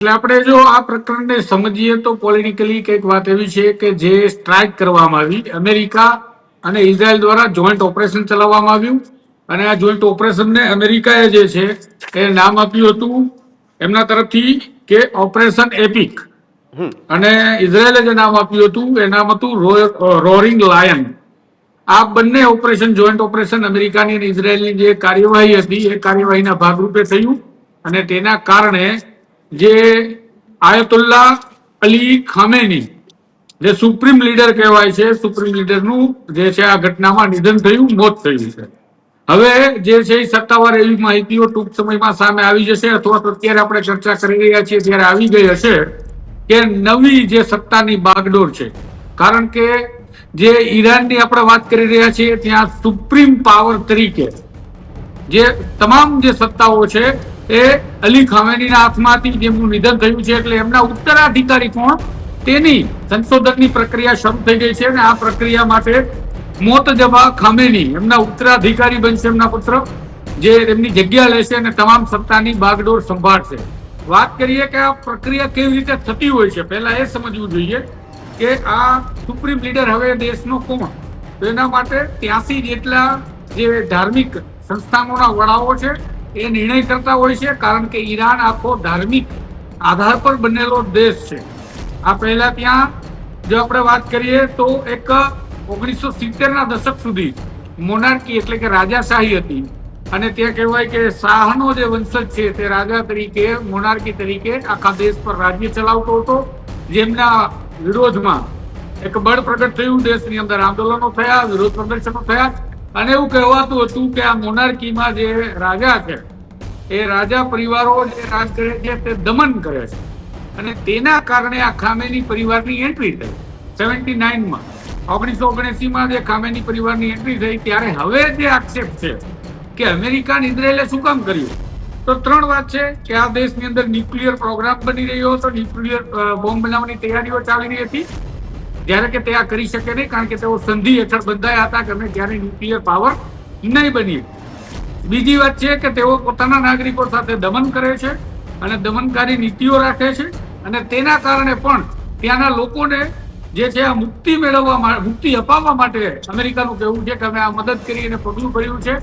એટલે આપણે જો આ પ્રકરણને સમજીએ તો પોલિટિકલી કંઈક વાત એવી છે કે જે સ્ટ્રાઇક કરવામાં આવી અમેરિકા અને ઇઝરાયલ દ્વારા જોઈન્ટ ઓપરેશન ચલાવવામાં આવ્યું અને આ જોઈન્ટ ઓપરેશનને અમેરિકાએ જે છે એ નામ આપ્યું હતું એમના તરફથી કે ઓપરેશન એપિક અને ઇઝરાયલે જે નામ આપ્યું હતું એ નામ હતું રોરિંગ લાયન. આ બંને ઓપરેશન જોઈન્ટ ઓપરેશન અમેરિકાની અને ઇઝરાયલની જે કાર્યવાહી હતી એ કાર્યવાહીના ભાગરૂપે થયું અને તેના કારણે જે આયતુલ્લા અલી ખામેની જે સુપ્રીમ લીડર કહેવાય છે, સુપ્રીમ લીડરનું જે છે આ ઘટનામાં નિધન થયું, મોત થયું છે. હવે જે છે એ સત્તાવાર એવી માહિતીઓ ટૂંક સમયમાં સામે આવી જશે અથવા તો અત્યારે આપણે ચર્ચા કરી રહ્યા છીએ ત્યારે આવી ગઈ હશે કે નવી જે સત્તાની બાગડોર છે. કારણ કે જે ઈરાનની આપણે વાત કરી રહ્યા છીએ ત્યાં સુપ્રીમ પાવર તરીકે જે તમામ જે સત્તાઓ છે એ અલી ખામેનીના હાથમાં હતી, જેમનું નિધન થયું છે. એટલે એમના ઉત્તરાધિકારી કોણ તેની સંશોધનની પ્રક્રિયા શરૂ થઈ ગઈ છે અને આ પ્રક્રિયા માટે મોતજબા ખામેની એમના ઉત્તરાધિકારી બનશે, એમના પુત્ર જે એમની જગ્યા લેશે અને તમામ સત્તાની બાગડોર સંભાળશે. વાત કરીએ કે આ પ્રક્રિયા કેવી રીતે થતી હોય છે, પહેલા એ સમજવું જોઈએ કે આ સુપ્રીમ લીડર હવે દેશનો કોણ. તો એના માટે 83 જેટલા જે ધાર્મિક સંસ્થાનોના વડાઓ છે એ નિર્ણય કરતા હોય છે. કારણ કે ઈરાન આખો ધાર્મિક આધાર પર બનેલો દેશ છે. આ પહેલા ત્યાં જો આપણે વાત કરીએ તો એક 1970ના દશક સુધી મોનાર્કી એટલે કે રાજાશાહી હતી અને ત્યાં કહેવાય કે શાહનો જે વંશજ છે તે રાજા તરીકે મોનાર્કી તરીકે આખા દેશ પર રાજ્ય ચલાવતો હતો. જેમના વિરોધમાં એક બળ પ્રગટ થયું, દેશની અંદર આંદોલનો થયા, વિરોધ પ્રદર્શનો થયા અને એવું કહેવાતું હતું કે આ મોનાર્કીમાં જે રાજા છે એ રાજા પરિવારો જે રાજ કરે છે તે દમન કરે છે અને તેના કારણે આ ખામેની પરિવારની એન્ટ્રી થઈ 79માં. 1979માં જે ખામેની પરિવારની એન્ટ્રી થઈ ત્યારે હવે જે આક્ષેપ છે કે અમેરિકા અને ઇઝરાયલે શું કામ કર્યું, તો 3 વાત છે કે આ દેશની અંદર ન્યુક્લિયર પ્રોગ્રામ બની રહ્યો હતો, ન્યુક્લિયર બોમ્બ બનાવવાની તૈયારીઓ ચાલી રહી હતી જ્યારે કે તે આ કરી શકે નહીં કારણ કે તેઓ સંધિ હેઠળ બંધાયા હતા કે અમે ક્યારે ન્યુક્લિયર પાવર નહીં બનીએ. બીજી વાત છે કે તેઓ પોતાના નાગરિકો સાથે દમન કરે છે અને દમનકારી નીતિઓ રાખે છે અને તેના કારણે પણ ત્યાંના લોકોને જે છે આ મુક્તિ અપાવવા માટે અમેરિકાનું કહેવું છે કે અમે આ મદદ કરી અને પગલું ભર્યું છે